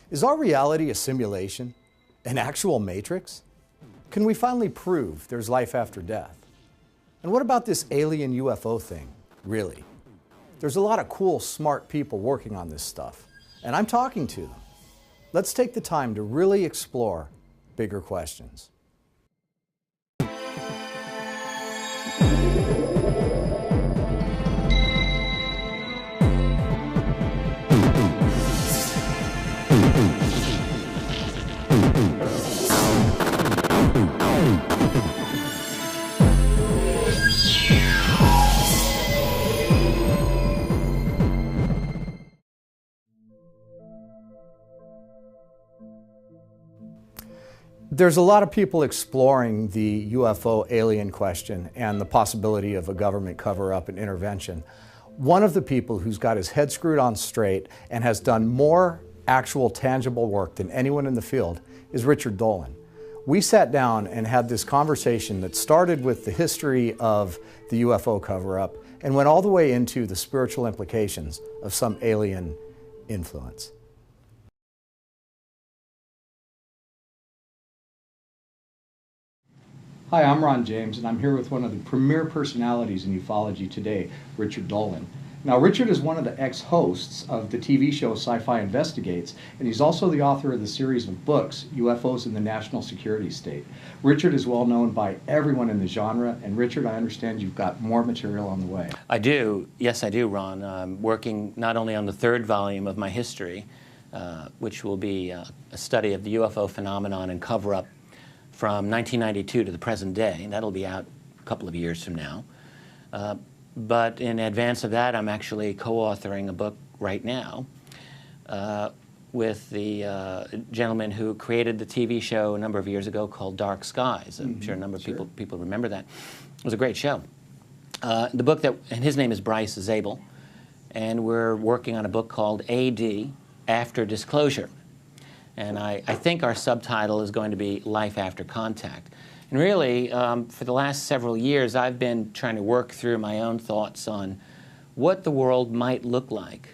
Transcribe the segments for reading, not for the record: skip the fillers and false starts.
Is our reality a simulation? An actual matrix? Can we finally prove there's life after death? And what about this alien UFO thing, really? There's a lot of cool, smart people working on this stuff, and I'm talking to them. Let's take the time to really explore bigger questions. There's a lot of people exploring the UFO alien question and the possibility of a government cover-up and intervention. One of the people who's got his head screwed on straight and has done more actual tangible work than anyone in the field is Richard Dolan. We sat down and had this conversation that started with the history of the UFO cover-up and went all the way into the spiritual implications of some alien influence. Hi, I'm Ron James, and I'm here with one of the premier personalities in ufology today, Richard Dolan. Now, Richard is one of the ex-hosts of the TV show Sci-Fi Investigates, and he's also the author of the series of books, UFOs in the National Security State. Richard is well known by everyone in the genre, and Richard, I understand you've got more material on the way. I do. Yes, I do, Ron. I'm working not only on the third volume of my history, which will be a study of the UFO phenomenon and cover-up from 1992 to the present day. That'll be out a couple of years from now. But in advance of that, I'm actually co-authoring a book right now with the gentleman who created the TV show a number of years ago called Dark Skies. I'm sure a number of people remember that. It was a great show. The book and his name is Bryce Zabel, and we're working on a book called AD, After Disclosure. And I think our subtitle is going to be Life After Contact. And really, for the last several years, I've been trying to work through my own thoughts on what the world might look like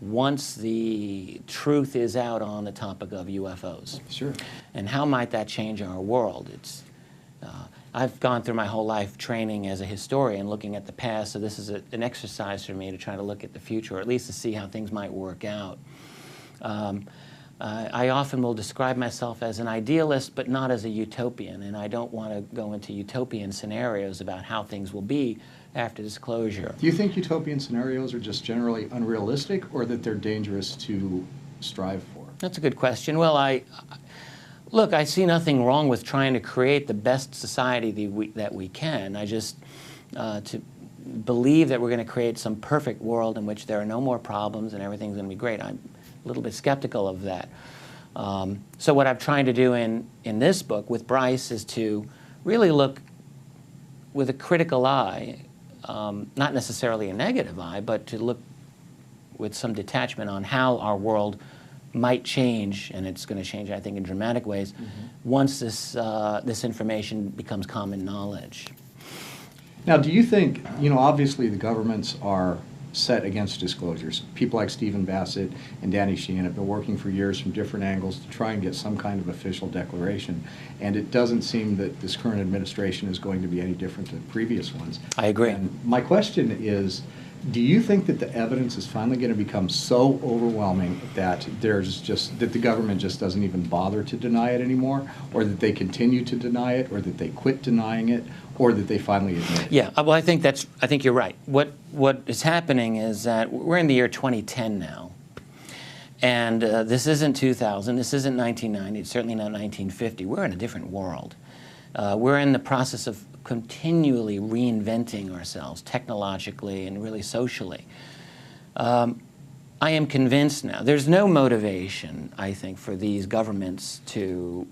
once the truth is out on the topic of UFOs. Sure. And how might that change our world? I've gone through my whole life training as a historian, looking at the past, so this is an exercise for me to try to look at the future, or at least to see how things might work out. I often will describe myself as an idealist, but not as a utopian, and I don't want to go into utopian scenarios about how things will be after disclosure. Do you think utopian scenarios are just generally unrealistic, or that they're dangerous to strive for? That's a good question. Well, look, I see nothing wrong with trying to create the best society that we can. I just, to believe that we're going to create some perfect world in which there are no more problems and everything's going to be great, I'm a little bit skeptical of that. So what I'm trying to do in this book with Bryce is to really look with a critical eye, not necessarily a negative eye, but to look with some detachment on how our world might change, and it's going to change, I think, in dramatic ways, once this information becomes common knowledge. Now, do you think, obviously the governments are set against disclosures. People like Stephen Bassett and Danny Sheehan have been working for years from different angles to try and get some kind of official declaration, and it doesn't seem that this current administration is going to be any different than previous ones. I agree. And my question is, do you think that the evidence is finally going to become so overwhelming that the government just doesn't even bother to deny it anymore, or that they continue to deny it, or that they quit denying it, or that they finally admit it? Yeah, well, I think you're right. What is happening is that we're in the year 2010 now, and this isn't 2000, this isn't 1990, it's certainly not 1950. We're in a different world. We're in the process of continually reinventing ourselves technologically and really socially. I am convinced now, there's no motivation, I think, for these governments to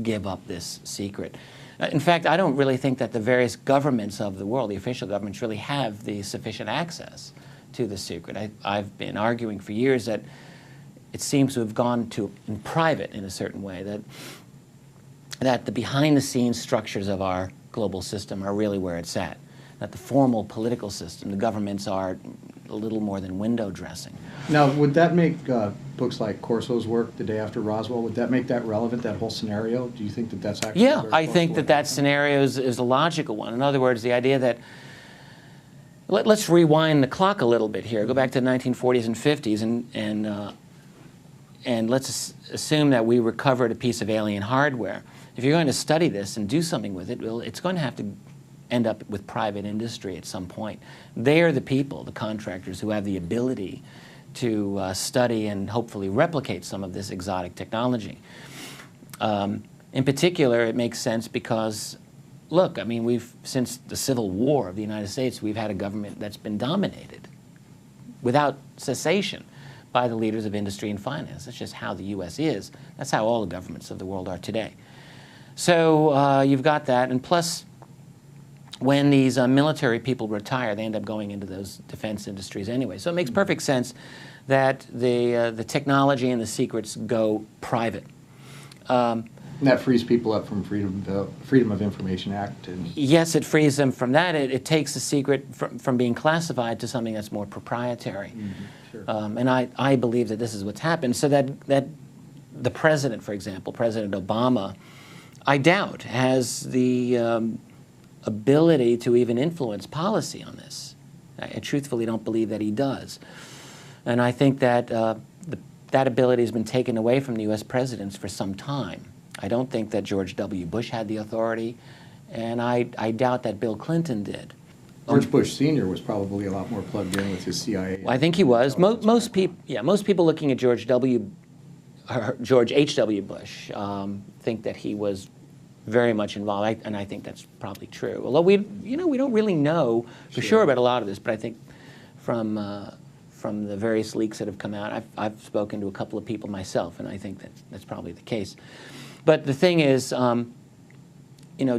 give up this secret. In fact, I don't really think that the various governments of the world, the official governments, really have the sufficient access to the secret. I've been arguing for years that it seems to have gone in private in a certain way, that the behind-the-scenes structures of our global system are really where it's at, that the formal political system, the governments are a little more than window dressing. Now, would that make books like Corso's work, The Day After Roswell, would that make that relevant, that whole scenario? Do you think that that's actually Yeah, very I close think to that what that happened? scenario is a logical one. In other words, the idea that, let's rewind the clock a little bit here, go back to the 1940s and 50s, and let's assume that we recovered a piece of alien hardware. If you're going to study this and do something with it, well, it's going to have to end up with private industry at some point. They are the people, the contractors, who have the ability to study and hopefully replicate some of this exotic technology. In particular, it makes sense because, look, I mean, since the Civil War of the United States, we've had a government that's been dominated without cessation by the leaders of industry and finance. That's just how the U.S. is. That's how all the governments of the world are today. So you've got that, and plus, when these military people retire, they end up going into those defense industries anyway. So it makes perfect sense that the technology and the secrets go private. And that frees people up from Freedom of Information Act. And yes, it frees them from that. It takes the secret from being classified to something that's more proprietary. Sure. And I believe that this is what's happened. So that the president, for example, President Obama, I doubt has the ability to even influence policy on this. I truthfully don't believe that he does. And I think that that ability has been taken away from the U.S. presidents for some time. I don't think that George W. Bush had the authority, and I doubt that Bill Clinton did. George Bush Sr. was probably a lot more plugged in with his CIA. I think he was. Most people looking at George H.W. Bush think that he was very much involved, and I think that's probably true. Although we don't really know for sure about a lot of this, but I think from the various leaks that have come out, I've spoken to a couple of people myself, and I think that's probably the case. But the thing is,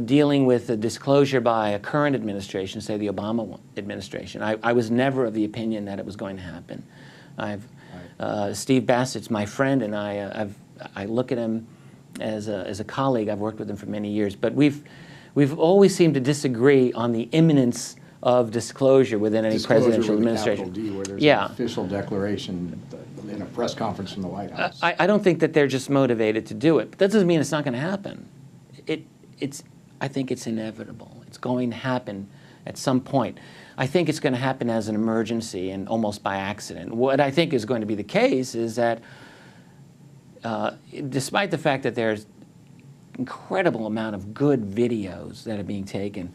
dealing with the disclosure by a current administration, say the Obama administration, I was never of the opinion that it was going to happen. Steve Bassett's my friend, and I look at him as a colleague. I've worked with him for many years, but we've always seemed to disagree on the imminence of disclosure within any presidential administration. Capital D, where there's an official declaration in a press conference from the White House. I don't think that they're just motivated to do it, but that doesn't mean it's not going to happen. I think it's inevitable. It's going to happen at some point. I think it's going to happen as an emergency and almost by accident. What I think is going to be the case is that despite the fact that there's incredible amount of good videos that are being taken,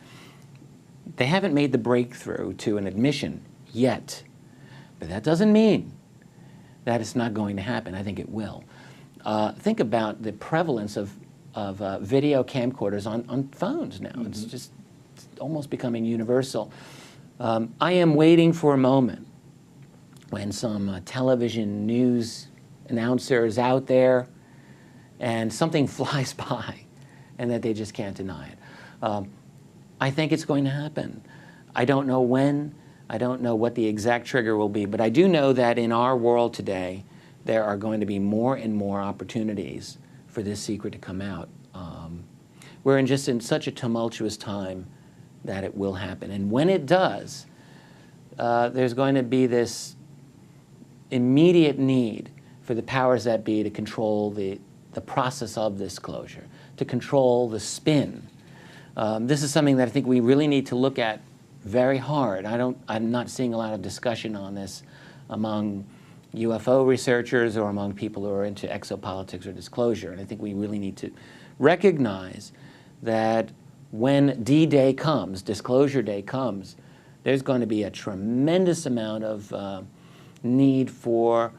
they haven't made the breakthrough to an admission yet. But that doesn't mean that it's not going to happen. I think it will. Think about the prevalence of video camcorders on phones now. Mm-hmm. It's almost becoming universal. I am waiting for a moment when some television news announcer is out there and something flies by and that they just can't deny it. I think it's going to happen. I don't know when. I don't know what the exact trigger will be, but I do know that in our world today, there are going to be more and more opportunities for this secret to come out. We're in such a tumultuous time that it will happen. And when it does, there's going to be this immediate need for the powers that be to control the process of disclosure, to control the spin. This is something that I think we really need to look at very hard. I'm not seeing a lot of discussion on this among UFO researchers or among people who are into exopolitics or disclosure. And I think we really need to recognize that when D-Day comes, Disclosure Day comes, there's going to be a tremendous amount of need for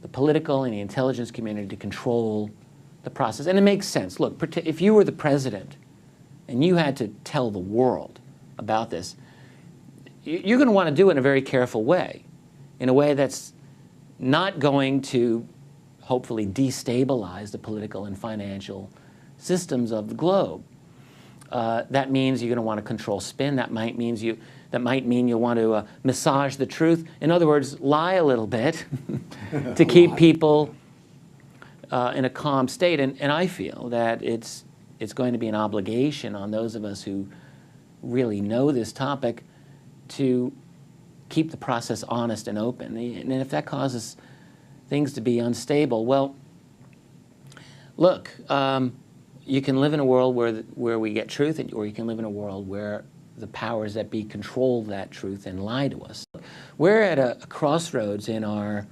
the political and the intelligence community to control the process. And it makes sense. Look, if you were the president and you had to tell the world about this, you're going to want to do it in a very careful way, in a way that's not going to hopefully destabilize the political and financial systems of the globe. That means you're going to want to control spin. That might mean you'll want to massage the truth. In other words, lie a little bit to keep people in a calm state. And I feel that it's going to be an obligation on those of us who really know this topic to keep the process honest and open. And if that causes things to be unstable, well, look, you can live in a world where we get truth, or you can live in a world where the powers that be control that truth and lie to us. We're at a crossroads in our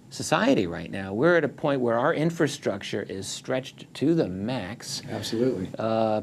society right now. We're at a point where our infrastructure is stretched to the max. Absolutely.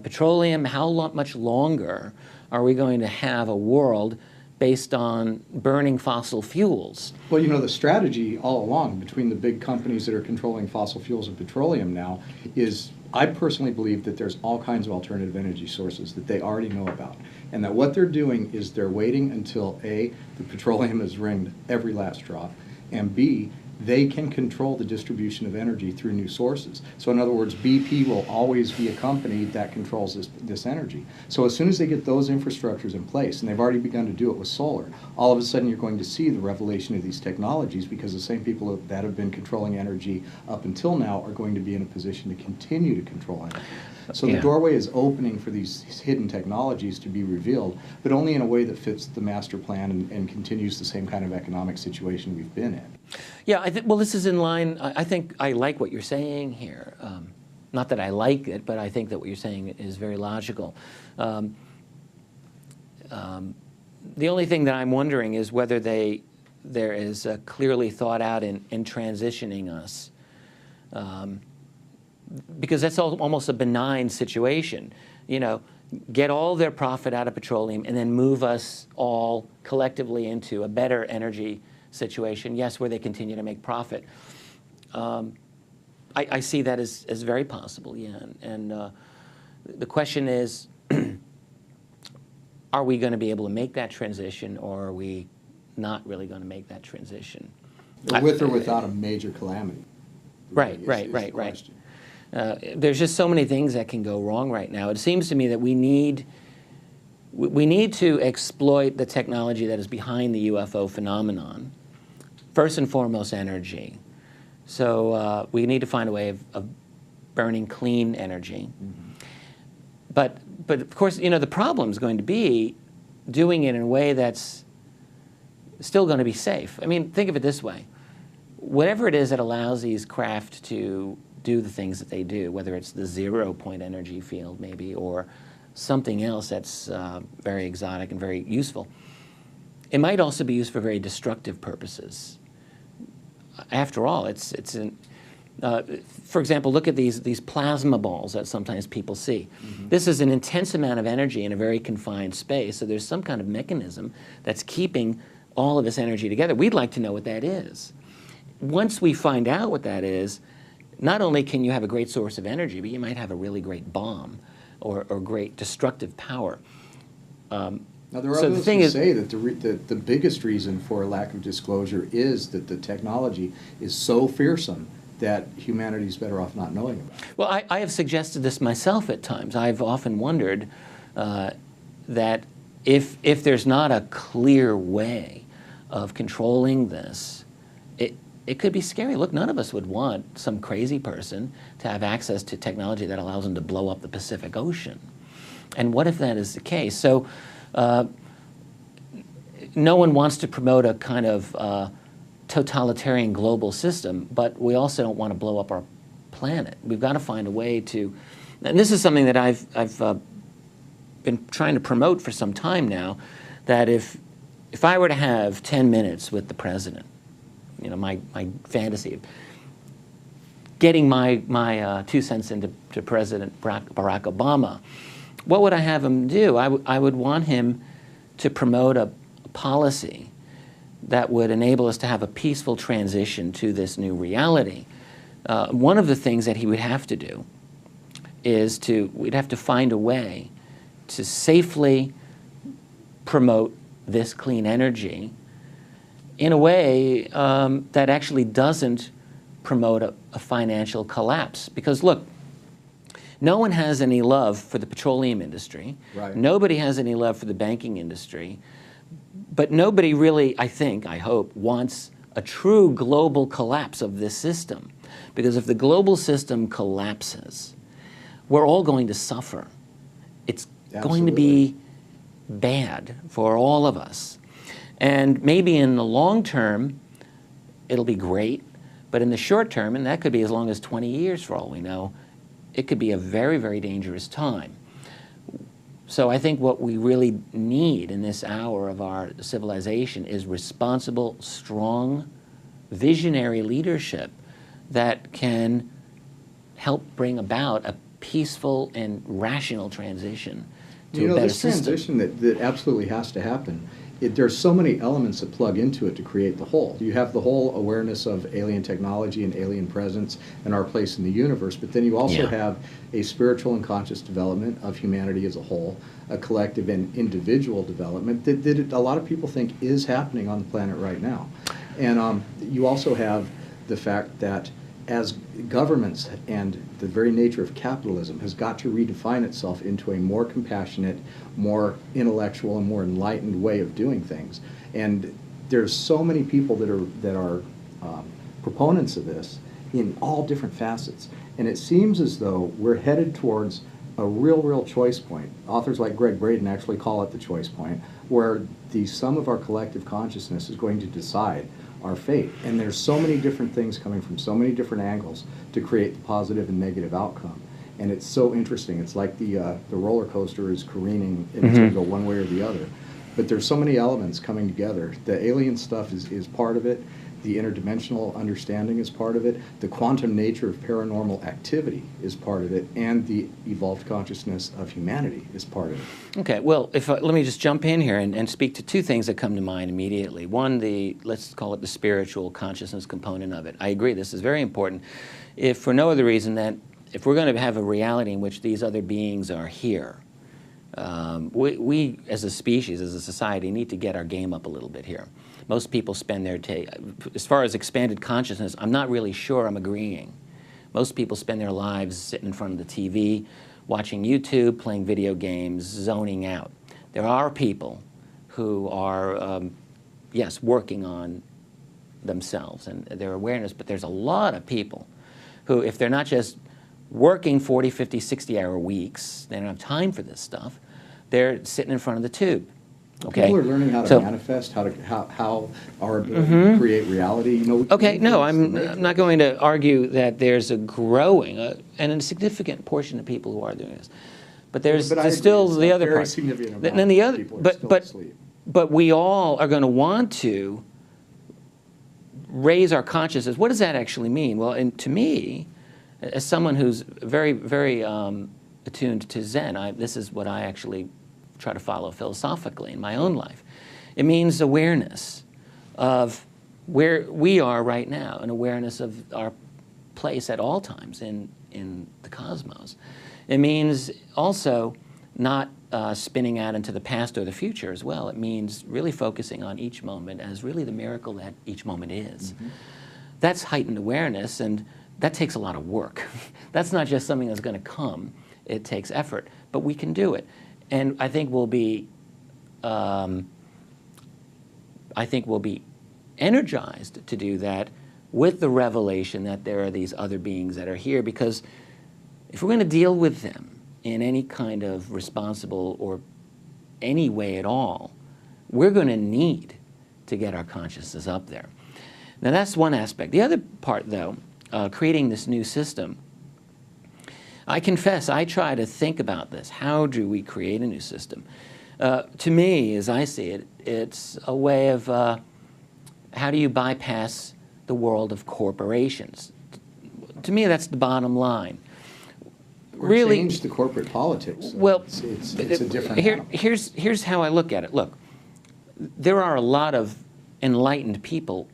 Petroleum, how much longer are we going to have a world based on burning fossil fuels? Well, you know, the strategy all along between the big companies that are controlling fossil fuels and petroleum now is, I personally believe that there's all kinds of alternative energy sources that they already know about. And that what they're doing is they're waiting until A, the petroleum has wringed every last drop, and B, they can control the distribution of energy through new sources. So in other words, BP will always be a company that controls this energy. So as soon as they get those infrastructures in place, and they've already begun to do it with solar, all of a sudden you're going to see the revelation of these technologies, because the same people that have been controlling energy up until now are going to be in a position to continue to control energy. So the doorway is opening for these hidden technologies to be revealed, but only in a way that fits the master plan and continues the same kind of economic situation we've been in. Yeah, well, this is in line. I think I like what you're saying here. Not that I like it, but I think that what you're saying is very logical. The only thing that I'm wondering is whether there is a clearly thought out in transitioning us. Because that's almost a benign situation. You know, get all their profit out of petroleum and then move us all collectively into a better energy situation, yes, where they continue to make profit. I see that as very possible, yeah. And the question is, are we going to be able to make that transition, or are we not really going to make that transition? With or without a major calamity. Right. There's just so many things that can go wrong right now. It seems to me that we need to exploit the technology that is behind the UFO phenomenon. First and foremost, energy. So we need to find a way of burning clean energy. Mm-hmm. But of course, you know, the problem is going to be doing it in a way that's still going to be safe. I mean, think of it this way. Whatever it is that allows these craft to do the things that they do, whether it's the 0-point energy field maybe, or something else that's very exotic and very useful, it might also be used for very destructive purposes. After all, for example, look at these plasma balls that sometimes people see. Mm-hmm. This is an intense amount of energy in a very confined space, so there's some kind of mechanism that's keeping all of this energy together. We'd like to know what that is. Once we find out what that is, not only can you have a great source of energy, but you might have a really great bomb or great destructive power. Now, there are those who say that the biggest reason for a lack of disclosure is that the technology is so fearsome that humanity's better off not knowing about it. Well, I have suggested this myself at times. I've often wondered that if there's not a clear way of controlling this, it could be scary. Look, none of us would want some crazy person to have access to technology that allows them to blow up the Pacific Ocean. And what if that is the case? So no one wants to promote a kind of totalitarian global system, but we also don't want to blow up our planet. We've got to find a way to, and this is something that I've been trying to promote for some time now, that if I were to have 10 minutes with the president, you know, my fantasy of getting my 2 cents into President Barack Obama, what would I have him do? I would want him to promote a policy that would enable us to have a peaceful transition to this new reality. One of the things that he would have to do is we'd have to find a way to safely promote this clean energy in a way that actually doesn't promote a financial collapse. Because look, no one has any love for the petroleum industry. Right. Nobody has any love for the banking industry. But nobody really, I hope, wants a true global collapse of this system. Because if the global system collapses, we're all going to suffer. It's going to be bad for all of us. And maybe in the long term, it'll be great, but in the short term, and that could be as long as 20 years for all we know, it could be a very, very dangerous time. So I think what we really need in this hour of our civilization is responsible, strong, visionary leadership that can help bring about a peaceful and rational transition to a better system. This transition that absolutely has to happen, there's so many elements that plug into it to create the whole. You have the whole awareness of alien technology and alien presence and our place in the universe, but then you also have a spiritual and conscious development of humanity as a whole, a collective and individual development that a lot of people think is happening on the planet right now. And you also have the fact that as governments and the very nature of capitalism has got to redefine itself into a more compassionate, more intellectual, and more enlightened way of doing things. And there's so many people that are proponents of this in all different facets. And it seems as though we're headed towards a real choice point. Authors like Greg Braden actually call it the choice point, where the sum of our collective consciousness is going to decide our fate. And there's so many different things coming from so many different angles to create the positive and negative outcome. And it's so interesting. It's like the roller coaster is careening and it's going to go one way or the other. But there's so many elements coming together. The alien stuff is part of it. The interdimensional understanding is part of it. The quantum nature of paranormal activity is part of it. And the evolved consciousness of humanity is part of it. Okay, well, let me just jump in here and speak to two things that come to mind immediately. One, let's call it the spiritual consciousness component of it. I agree, this is very important, if for no other reason that if we're going to have a reality in which these other beings are here, we as a species, as a society, need to get our game up a little bit here. Most people spend their as far as expanded consciousness, I'm not really sure I'm agreeing. Most people spend their lives sitting in front of the TV, watching YouTube, playing video games, zoning out. There are people who are, yes, working on themselves and their awareness, but there's a lot of people who, if they're not just working 40, 50, 60-hour weeks, they don't have time for this stuff, they're sitting in front of the tube. Okay. People are learning how to manifest, how our ability to create reality. You know. Okay. No, I'm not going to argue that there's a growing and a significant portion of people who are doing this, but there's still the other part. And then the other, but we all are going to want to raise our consciousness. What does that actually mean? Well, and to me, as someone who's very, very attuned to Zen, this is what I actually try to follow philosophically in my own life. It means awareness of where we are right now, an awareness of our place at all times in the cosmos. It means also not spinning out into the past or the future as well. It means really focusing on each moment as really the miracle that each moment is. That's heightened awareness, and that takes a lot of work. That's not just something that's going to come. It takes effort, but we can do it. And I think we'll be energized to do that with the revelation that there are these other beings that are here, because if we're going to deal with them in any kind of responsible or any way at all, we're going to need to get our consciousness up there. Now that's one aspect. The other part, though, creating this new system, I confess, I try to think about this. How do we create a new system? To me, as I see it, it's a way of how do you bypass the world of corporations? To me, that's the bottom line. Or really change the corporate politics. Well, it's a different here's how I look at it. Look, there are a lot of enlightened people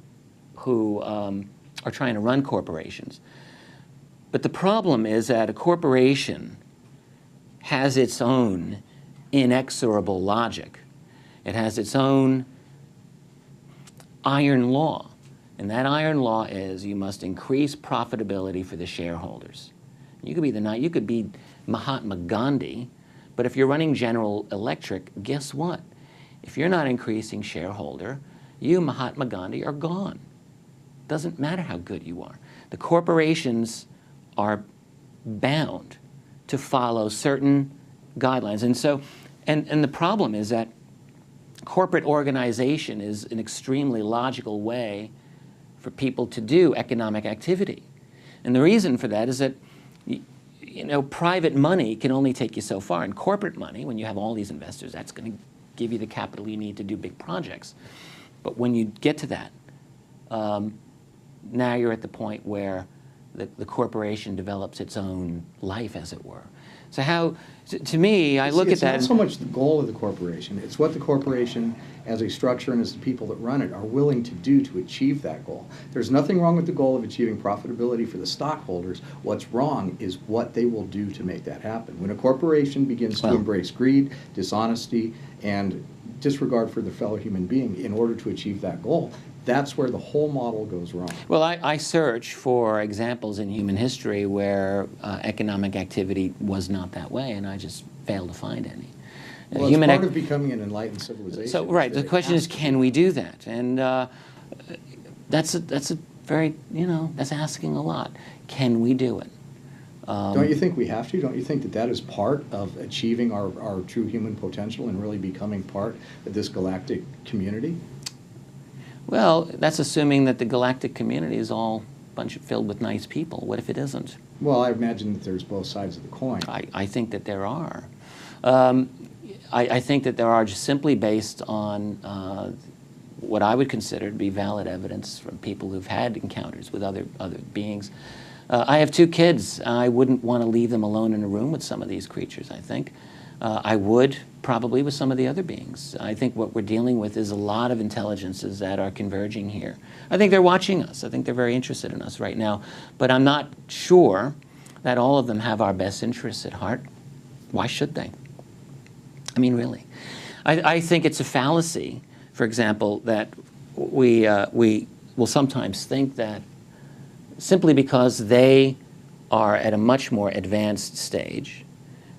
who are trying to run corporations. But the problem is that a corporation has its own inexorable logic. It has its own iron law. And that iron law is you must increase profitability for the shareholders. You could be Mahatma Gandhi, but if you're running General Electric, guess what? If you're not increasing shareholder, you, Mahatma Gandhi, are gone. Doesn't matter how good you are. The corporations are bound to follow certain guidelines. And so, and the problem is that corporate organization is an extremely logical way for people to do economic activity. And the reason for that is that, you know, private money can only take you so far. And corporate money, when you have all these investors, that's going to give you the capital you need to do big projects. But when you get to that, now you're at the point where the corporation develops its own life, as it were. So how, to me, I look at that. It's not so much the goal of the corporation. It's what the corporation, as a structure and as the people that run it, are willing to do to achieve that goal. There's nothing wrong with the goal of achieving profitability for the stockholders. What's wrong is what they will do to make that happen. When a corporation begins to embrace greed, dishonesty, and disregard for the fellow human being in order to achieve that goal, that's where the whole model goes wrong. Well, I search for examples in human history where economic activity was not that way, and I just fail to find any. Well, it's part of becoming an enlightened civilization. So, right, the question is, can we do that? And that's a very, you know, that's asking a lot. Can we do it? Don't you think we have to? Don't you think that that is part of achieving our true human potential and really becoming part of this galactic community? Well, that's assuming that the galactic community is all filled with nice people. What if it isn't? Well, I imagine that there's both sides of the coin. I think that there are. I think that there are, just simply based on what I would consider to be valid evidence from people who've had encounters with other beings. I have 2 kids. I wouldn't want to leave them alone in a room with some of these creatures, I think. I would probably with some of the other beings. I think what we're dealing with is a lot of intelligences that are converging here. I think they're watching us. I think they're very interested in us right now. But I'm not sure that all of them have our best interests at heart. Why should they? I mean, really. I think it's a fallacy, for example, that we will sometimes think that simply because they are at a much more advanced stage,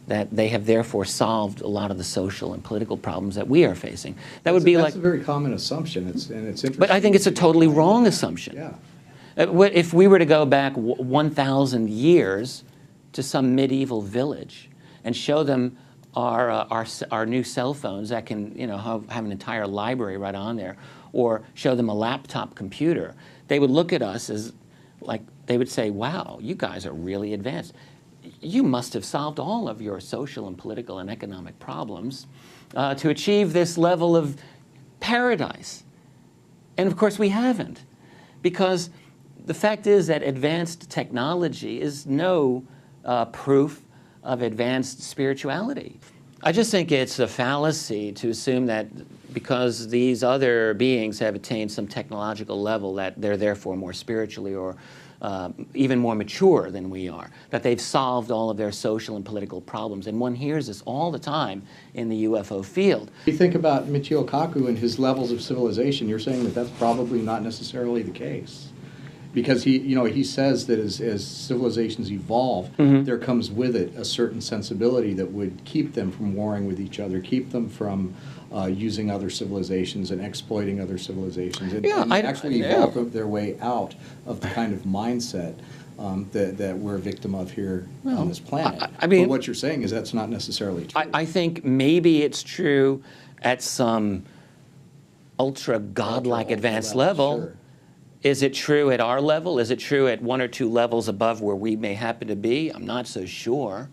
that they have therefore solved a lot of the social and political problems that we are facing. That would be that's like... That's a very common assumption, it's interesting. But I think it's a totally wrong assumption. Yeah. If we were to go back 1,000 years to some medieval village and show them our new cell phones that can, you know, have an entire library right on there, or show them a laptop computer, they would look at us as like, they would say, wow, you guys are really advanced. You must have solved all of your social and political and economic problems to achieve this level of paradise. And of course we haven't, because the fact is that advanced technology is no proof of advanced spirituality. I just think it's a fallacy to assume that because these other beings have attained some technological level that they're therefore more spiritually or even more mature than we are, that they've solved all of their social and political problems. And one hears this all the time in the UFO field. You think about Michio Kaku and his levels of civilization, you're saying that that's probably not necessarily the case. Because he says that as civilizations evolve, there comes with it a certain sensibility that would keep them from warring with each other, keep them from using other civilizations and exploiting other civilizations, and actually evolve their way out of the kind of mindset that we're a victim of here on this planet. I mean, but what you're saying is that's not necessarily true. I think maybe it's true at some ultra godlike advanced level. Sure. Is it true at our level? Is it true at 1 or 2 levels above where we may happen to be? I'm not so sure.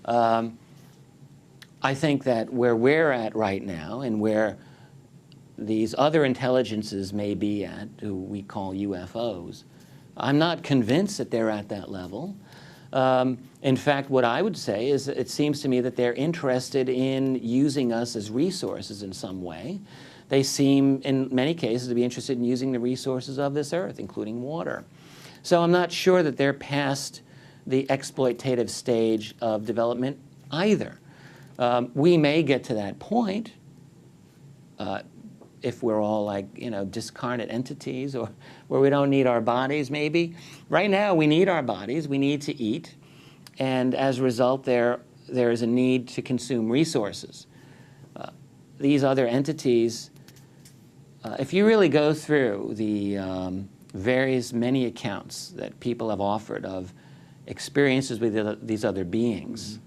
I think that where we're at right now and where these other intelligences may be at, who we call UFOs, I'm not convinced that they're at that level. In fact, what I would say is it seems to me that they're interested in using us as resources in some way. They seem, in many cases, to be interested in using the resources of this earth, including water. So I'm not sure that they're past the exploitative stage of development either. We may get to that point if we're all like, you know, discarnate entities, or where we don't need our bodies, maybe. Right now, we need our bodies. We need to eat. And as a result, there is a need to consume resources. These other entities, if you really go through the many accounts that people have offered of experiences with these other beings,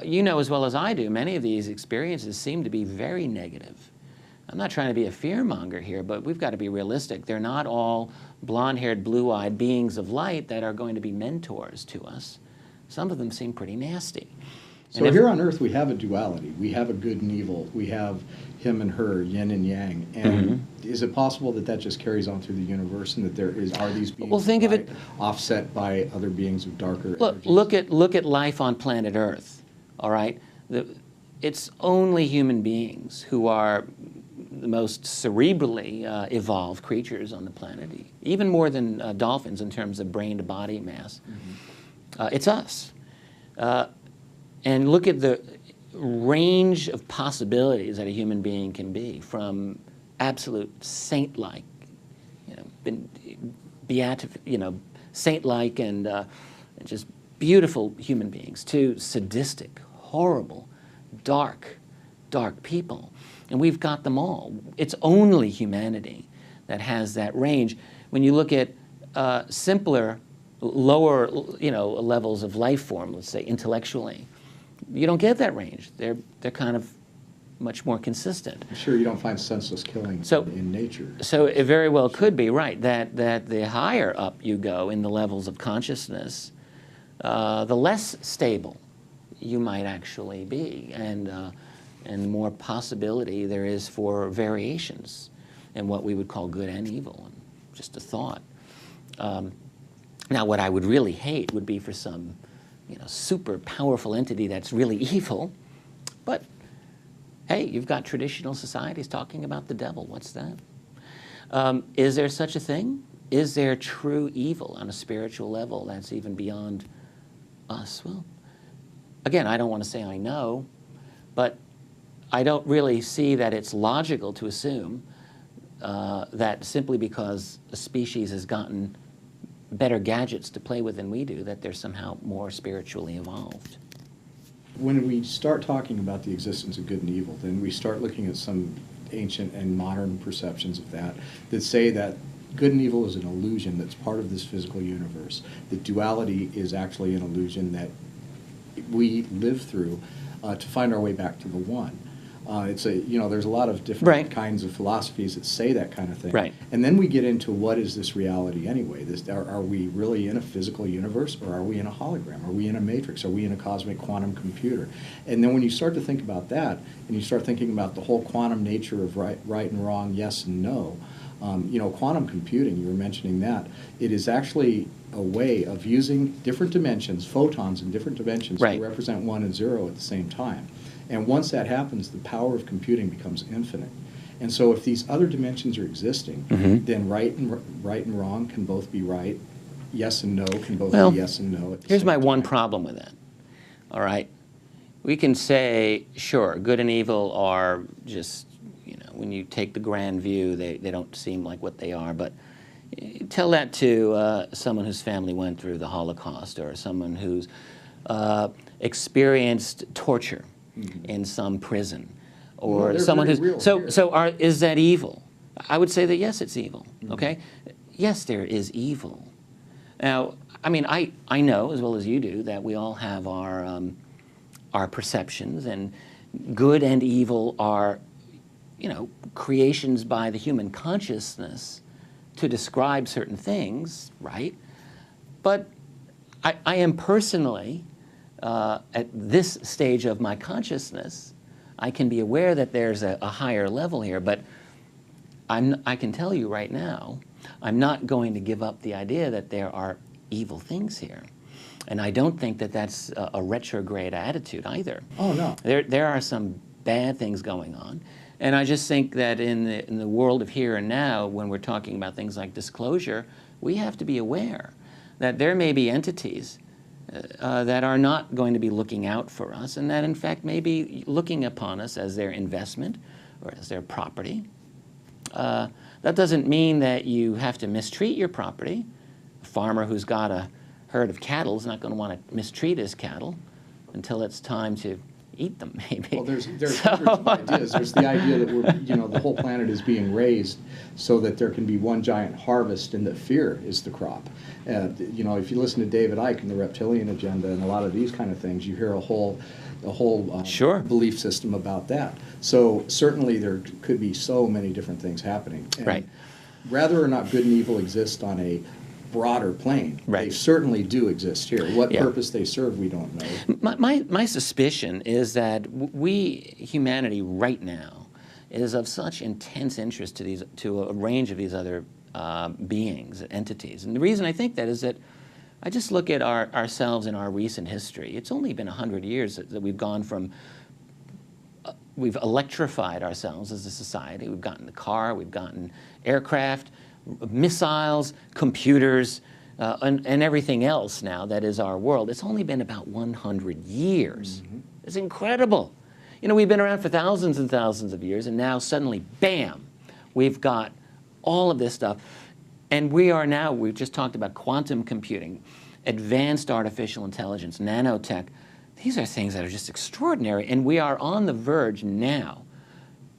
You know as well as I do, many of these experiences seem to be very negative. I'm not trying to be a fearmonger here, but we've got to be realistic. They're not all blonde-haired, blue-eyed beings of light that are going to be mentors to us. Some of them seem pretty nasty. So here on Earth we have a duality. We have a good and evil. We have him and her, yin and yang. And is it possible that that just carries on through the universe, and that are these beings of it, offset by other beings of darker energies? Look at life on planet Earth, all right? It's only human beings who are the most cerebrally evolved creatures on the planet, even more than dolphins in terms of brain-to-body mass. It's us. And look at the range of possibilities that a human being can be, from absolute saint-like, saint-like and just beautiful human beings, to sadistic, horrible, dark people. And we've got them all. It's only humanity that has that range. When you look at simpler, lower, levels of life form, let's say intellectually, you don't get that range. They're kind of much more consistent. I'm sure you don't find senseless killing in nature. So it very well could be, right, that the higher up you go in the levels of consciousness, the less stable you might actually be, and the more possibility there is for variations in what we would call good and evil, and just a thought. Now, what I would really hate would be for some super powerful entity that's really evil, but hey, you've got traditional societies talking about the devil. What's that? Is there such a thing? Is there true evil on a spiritual level that's even beyond us? Well, again, I don't want to say I know, but I don't really see that it's logical to assume that simply because a species has gotten better gadgets to play with than we do, that they're somehow more spiritually evolved. When we start talking about the existence of good and evil, then we start looking at some ancient and modern perceptions of that say that good and evil is an illusion that's part of this physical universe. That duality is actually an illusion that we live through to find our way back to the one. There's a lot of different kinds of philosophies that say that kind of thing. Right. And then we get into what is this reality anyway? Are we really in a physical universe, or are we in a hologram? Are we in a matrix? Are we in a cosmic quantum computer? And then when you start to think about that, and you start thinking about the whole quantum nature of right and wrong, yes and no, quantum computing, you were mentioning that, it is actually a way of using different dimensions, photons in different dimensions, to represent 1 and 0 at the same time. And once that happens, the power of computing becomes infinite. And so if these other dimensions are existing, then right and wrong can both be right, yes and no can both be yes and no at the here's same my time. one problem with that. All right. We can say, sure, good and evil are just, when you take the grand view, they don't seem like what they are. But tell that to someone whose family went through the Holocaust, or someone who's experienced torture in some prison, or someone who's is that evil? I would say that yes, it's evil. Okay, yes, there is evil. Now, I mean, I know as well as you do that we all have our perceptions, and good and evil are creations by the human consciousness to describe certain things, right? But I am personally, at this stage of my consciousness, I can be aware that there's a higher level here, but I can tell you right now, I'm not going to give up the idea that there are evil things here. And I don't think that that's a retrograde attitude either. Oh, no. There are some bad things going on. And I just think that in the world of here and now, when we're talking about things like disclosure, we have to be aware that there may be entities that are not going to be looking out for us, and that in fact may be looking upon us as their investment or as their property. That doesn't mean that you have to mistreat your property. A farmer who's got a herd of cattle is not going to want to mistreat his cattle until it's time to eat them, maybe. Well, there's hundreds of ideas. There's the idea that the whole planet is being raised so that there can be one giant harvest, and that fear is the crop. If you listen to David Icke and the reptilian agenda and a lot of these kind of things, you hear a whole Sure. belief system about that. So certainly there could be so many different things happening. And Right. whether or not good and evil exist on a broader plane, Right. they certainly do exist here. What Yeah. purpose they serve, we don't know. My suspicion is that humanity right now, is of such intense interest to a range of these other beings, entities. And the reason I think that is that I just look at ourselves in our recent history. It's only been 100 years that we've gone from, we've electrified ourselves as a society. We've gotten the car, we've gotten aircraft, missiles, computers, and everything else now that is our world. It's only been about 100 years. Mm-hmm. It's incredible. We've been around for thousands and thousands of years, and now suddenly, bam, we've got all of this stuff. And we've just talked about quantum computing, advanced artificial intelligence, nanotech. These are things that are just extraordinary, and we are on the verge now,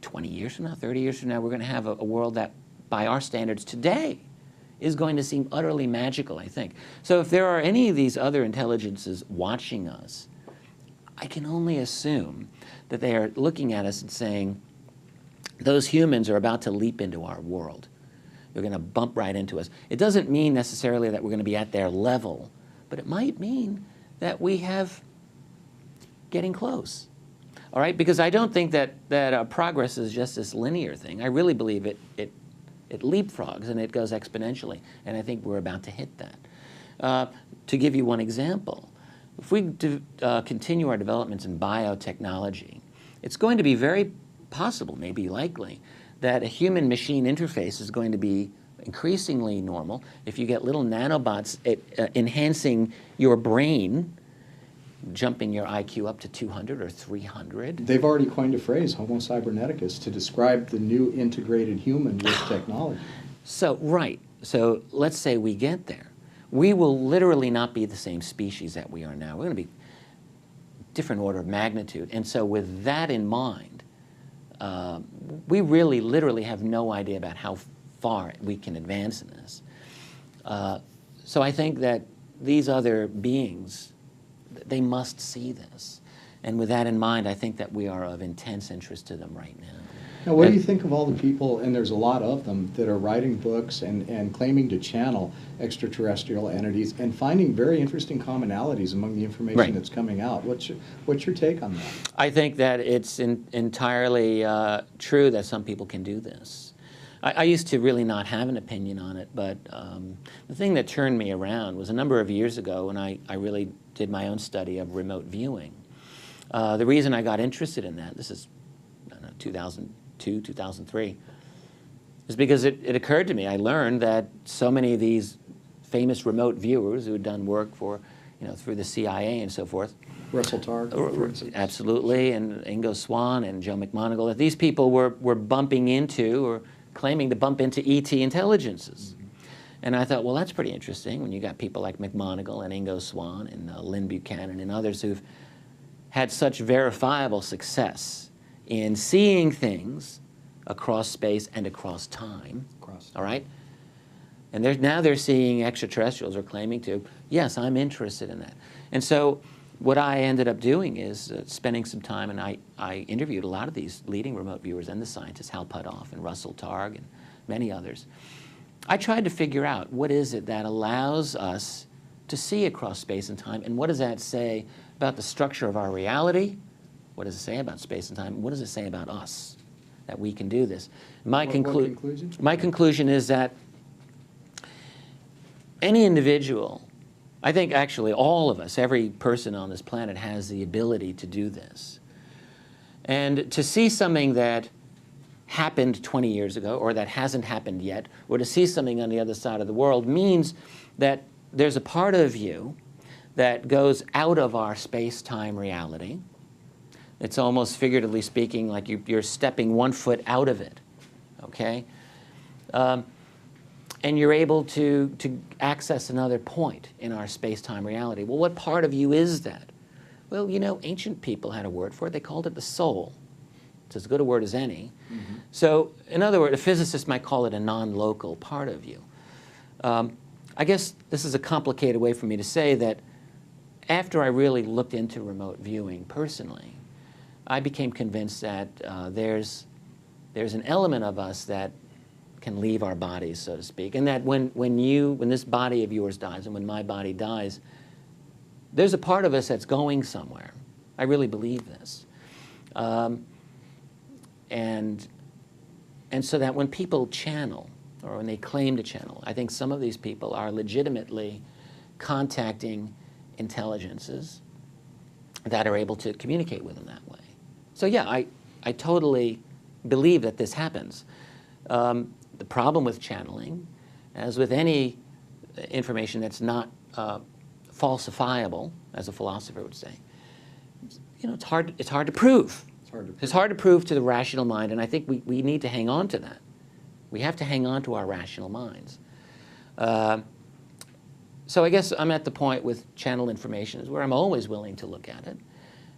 20 years from now, 30 years from now, we're going to have a world that, by our standards today, is going to seem utterly magical, I think. So if there are any of these other intelligences watching us, I can only assume that they are looking at us and saying, those humans are about to leap into our world. They're going to bump right into us. It doesn't mean necessarily that we're going to be at their level, but it might mean that we have getting close. All right? Because I don't think that progress is just this linear thing. I really believe it leapfrogs and it goes exponentially, and I think we're about to hit that. To give you one example, if we continue our developments in biotechnology, it's going to be very possible, maybe likely, that a human-machine interface is going to be increasingly normal. If you get little nanobots enhancing your brain, jumping your IQ up to 200 or 300. They've already coined a phrase, Homo cyberneticus, to describe the new integrated human with technology. So, right. So let's say we get there. We will literally not be the same species that we are now. We're going to be different order of magnitude. And so with that in mind, we really literally have no idea about how far we can advance in this. So I think that these other beings, they must see this. And with that in mind, I think that we are of intense interest to them right now. Now, what do you think of all the people, and there's a lot of them, that are writing books and claiming to channel extraterrestrial entities and finding very interesting commonalities among the information that's coming out? What's your take on that? I think that it's entirely true that some people can do this. I used to really not have an opinion on it, but the thing that turned me around was a number of years ago when I really did my own study of remote viewing. The reason I got interested in that, this is, I don't know, 2002, 2003, is because it occurred to me. I learned that so many of these famous remote viewers who had done work for, through the CIA and so forth. Russell Targ, for instance. Absolutely, and Ingo Swann and Joe McMoneagle, that these people were bumping into or claiming to bump into ET intelligences. Mm-hmm. And I thought, well, that's pretty interesting when you got people like McMoneagle and Ingo Swann and Lynn Buchanan and others who've had such verifiable success in seeing things across space and across time. All right? And now they're seeing extraterrestrials or claiming to. Yes, I'm interested in that. And so what I ended up doing is spending some time, and I interviewed a lot of these leading remote viewers and the scientists, Hal Puthoff and Russell Targ and many others. I tried to figure out what is it that allows us to see across space and time, and what does that say about the structure of our reality? What does it say about space and time? What does it say about us, that we can do this? My conclusion? My conclusion is that any individual, I think actually all of us, every person on this planet has the ability to do this. And to see something that happened 20 years ago or that hasn't happened yet, or to see something on the other side of the world means that there's a part of you that goes out of our space-time reality. It's almost, figuratively speaking, like you're stepping one foot out of it, okay? And you're able to access another point in our space-time reality. Well, what part of you is that? Well, you know, ancient people had a word for it. They called it the soul. It's as good a word as any. Mm-hmm. So, in other words, a physicist might call it a non-local part of you. I guess this is a complicated way for me to say that after I really looked into remote viewing personally, I became convinced that there's an element of us that can leave our bodies, so to speak, and that when this body of yours dies and when my body dies, there's a part of us that's going somewhere. I really believe this. And so that when people channel, or when they claim to channel, I think some of these people are legitimately contacting intelligences that are able to communicate with them that way. So yeah, I totally believe that this happens. The problem with channeling, as with any information that's not falsifiable, as a philosopher would say, you know, it's hard to prove. It's hard to prove to the rational mind, and I think we need to hang on to that. We have to hang on to our rational minds. So I guess I'm at the point with channeled information is where I'm always willing to look at it,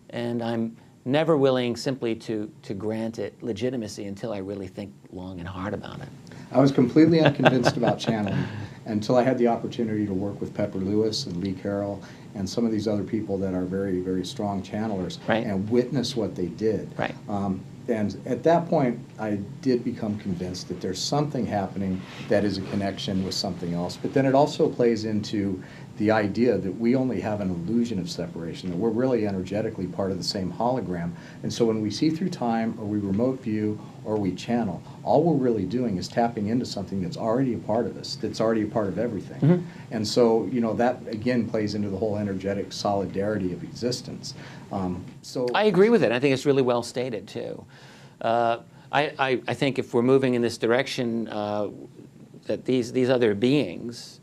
and I'm never willing simply to grant it legitimacy until I really think long and hard about it. I was completely unconvinced about channeling until I had the opportunity to work with Pepper Lewis and Lee Carroll and some of these other people that are very, very strong channelers, right, and witness what they did. Right. And at that point, I did become convinced that there's something happening that is a connection with something else. But then it also plays into the idea that we only have an illusion of separation, that we're really energetically part of the same hologram. And so when we see through time, or we remote view, or we channel, all we're really doing is tapping into something that's already a part of us, that's already a part of everything. Mm-hmm. And so, you know, that again plays into the whole energetic solidarity of existence. So I agree with it. I think it's really well stated too. I think if we're moving in this direction, that these other beings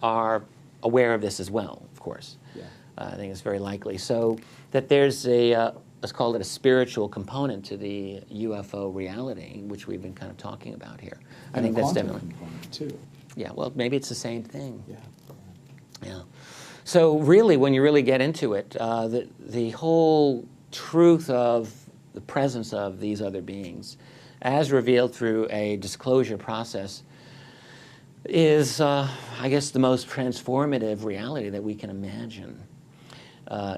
are aware of this as well, of course. Yeah. I think it's very likely. So that there's let's call it a spiritual component to the UFO reality, which we've been kind of talking about here. And I think that's quantum definitely component too. Yeah. Well, maybe it's the same thing. Yeah. Yeah. So really, when you really get into it, the whole truth of the presence of these other beings, as revealed through a disclosure process, is, I guess, the most transformative reality that we can imagine.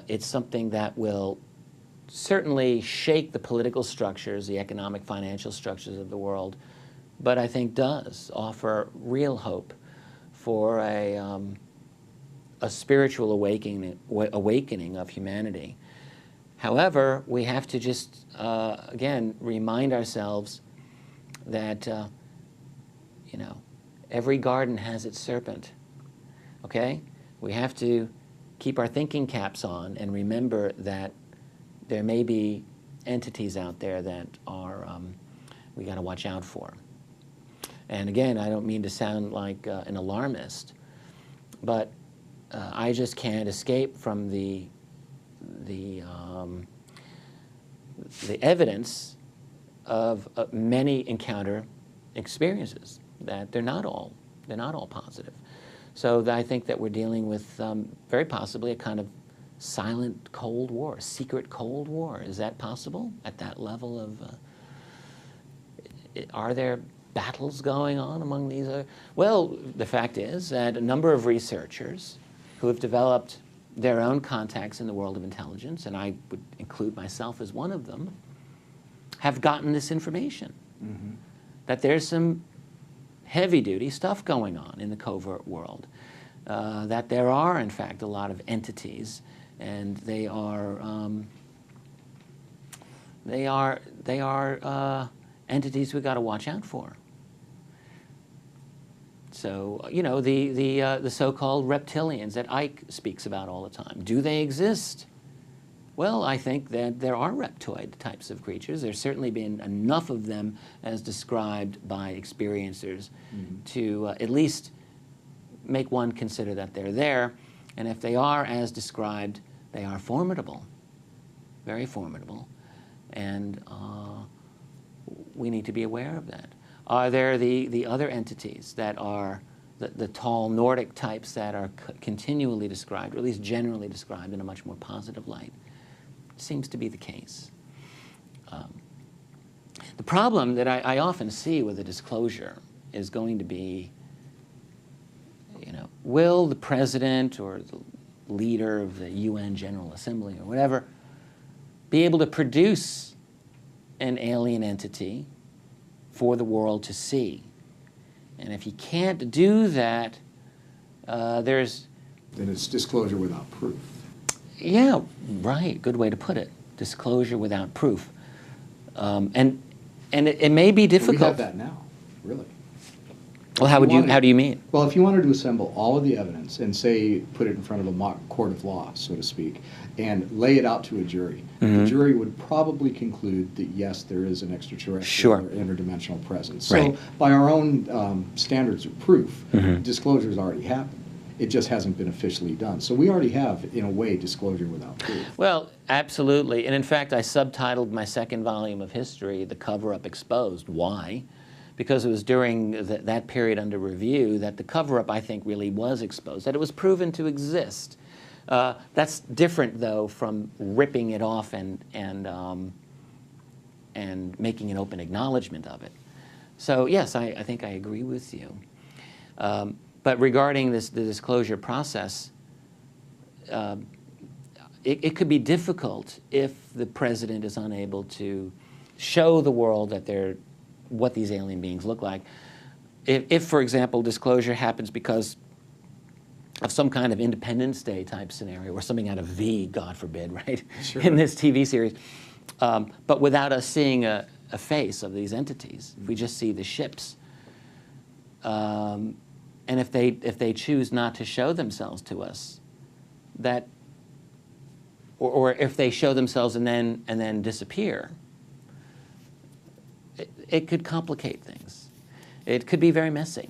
It's something that will certainly shake the political structures, the economic, financial structures of the world, but I think does offer real hope for a spiritual awakening of humanity. However, we have to just, again, remind ourselves that, you know, every garden has its serpent, okay? We have to keep our thinking caps on and remember that there may be entities out there that are, we got to watch out for. And again, I don't mean to sound like an alarmist, but I just can't escape from the evidence of many encounter experiences that they're not all positive. So I think that we're dealing with very possibly a kind of silent Cold War, a secret Cold War. Is that possible at that level of? Are there battles going on among these? Well, the fact is that a number of researchers who have developed their own contacts in the world of intelligence, and I would include myself as one of them, have gotten this information. Mm-hmm. That there's some heavy-duty stuff going on in the covert world. That there are, in fact, a lot of entities, and they are entities we've got to watch out for. So, you know, the so-called reptilians that Ike speaks about all the time, do they exist? Well, I think that there are reptoid types of creatures. There's certainly been enough of them as described by experiencers to at least make one consider that they're there. And if they are as described, they are formidable, very formidable. And we need to be aware of that. Are there the other entities that are the tall Nordic types that are continually described, or at least generally described in a much more positive light? seems to be the case. The problem that I often see with a disclosure is going to be, will the president or the leader of the UN General Assembly or whatever be able to produce an alien entity for the world to see? And if he can't do that, then it's disclosure without proof. Yeah, right. Good way to put it. Disclosure without proof. And it may be difficult. We have that now, really. Well, how do you mean? Well, if you wanted to assemble all of the evidence and say, put it in front of a mock court of law, so to speak, and lay it out to a jury, the jury would probably conclude that, yes, there is an extraterrestrial or interdimensional presence. So by our own standards of proof, disclosure has already happened. It just hasn't been officially done. So we already have, in a way, disclosure without proof. Well, absolutely. And in fact, I subtitled my second volume of history, The Cover-Up Exposed. Why? Because it was during that period under review that the cover-up, I think, really was exposed, that it was proven to exist. That's different, though, from ripping it off and making an open acknowledgement of it. So, yes, I think I agree with you. But regarding the disclosure process, it could be difficult if the president is unable to show the world that what these alien beings look like. If, for example, disclosure happens because of some kind of Independence Day type scenario or something out of V, God forbid, right, in this TV series, but without us seeing a face of these entities, if we just see the ships, and if they choose not to show themselves to us, or if they show themselves and then disappear, it could complicate things. It could be very messy.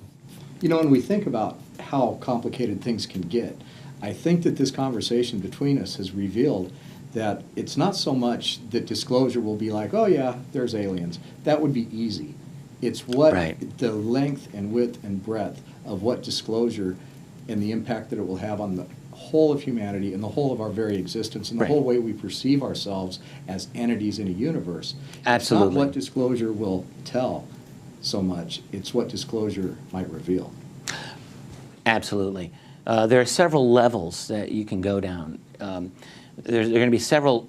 When we think about how complicated things can get, I think that this conversation between us has revealed that it's not so much that disclosure will be like, oh yeah, there's aliens. That would be easy. It's what the length and width and breadth of what disclosure and the impact that it will have on the whole of humanity and the whole of our very existence and the whole way we perceive ourselves as entities in a universe. Absolutely. It's not what disclosure will tell so much, it's what disclosure might reveal. Absolutely. There are several levels that you can go down. There are going to be several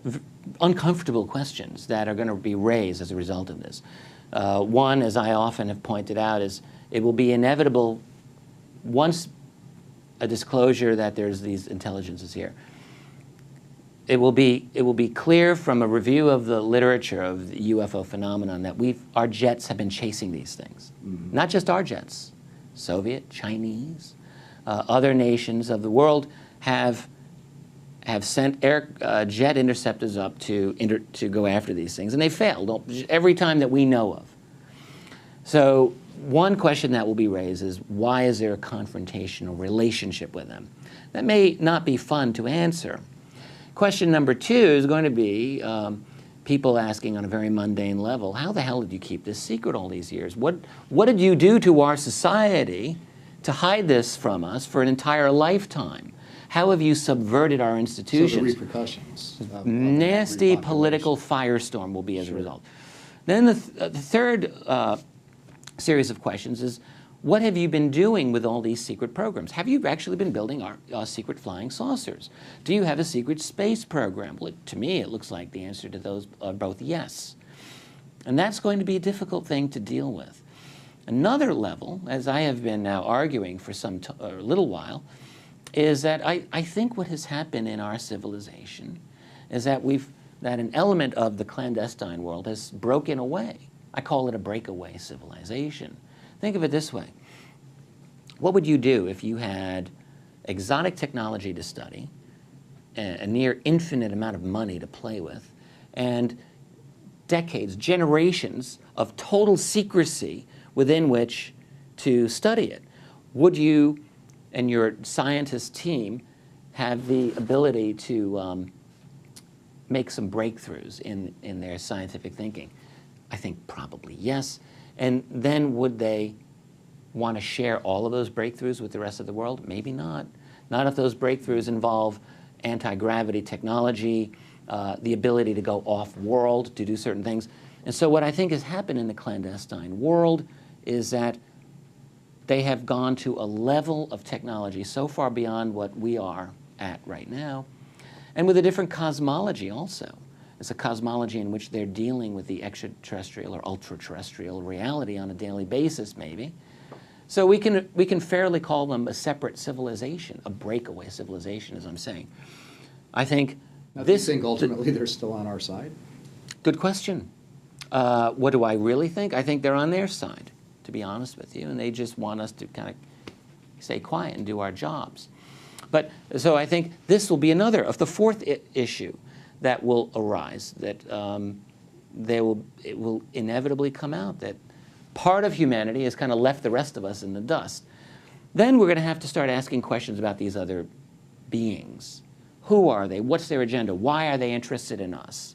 uncomfortable questions that are going to be raised as a result of this. One, as I often have pointed out, is it will be inevitable once a disclosure that there's these intelligences here. It will be clear from a review of the literature of the UFO phenomenon that our jets have been chasing these things. Not just our jets, Soviet, Chinese, other nations of the world have sent jet interceptors up to go after these things, and they failed every time that we know of. So one question that will be raised is, why is there a confrontational relationship with them? That may not be fun to answer. Question number two is going to be people asking on a very mundane level, how the hell did you keep this secret all these years? What did you do to our society to hide this from us for an entire lifetime? How have you subverted our institutions? So the repercussions. Nasty political firestorm will be as a result. Then the third series of questions is, what have you been doing with all these secret programs? Have you actually been building our secret flying saucers? Do you have a secret space program? Well, to me, it looks like the answer to those are both yes. And that's going to be a difficult thing to deal with. Another level, as I have been now arguing for a little while, is that I think what has happened in our civilization is that an element of the clandestine world has broken away. I call it a breakaway civilization. Think of it this way. What would you do if you had exotic technology to study, a near infinite amount of money to play with, and decades, generations of total secrecy within which to study it? Would you and your scientist team have the ability to make some breakthroughs in their scientific thinking? I think probably yes. And then would they want to share all of those breakthroughs with the rest of the world? Maybe not. Not if those breakthroughs involve anti-gravity technology the ability to go off-world, to do certain things. And so what I think has happened in the clandestine world is that they have gone to a level of technology so far beyond what we are at right now, and with a different cosmology also. It's a cosmology in which they're dealing with the extraterrestrial or ultra-terrestrial reality on a daily basis, maybe. So we can fairly call them a separate civilization, a breakaway civilization, as I'm saying. I think now, do you think ultimately they're still on our side? Good question. What do I really think? I think they're on their side, to be honest with you, and they just want us to kind of stay quiet and do our jobs. But so I think this will be another of the fourth issue that will arise, that it will inevitably come out that part of humanity has kind of left the rest of us in the dust. Then we're going to have to start asking questions about these other beings. Who are they? What's their agenda? Why are they interested in us?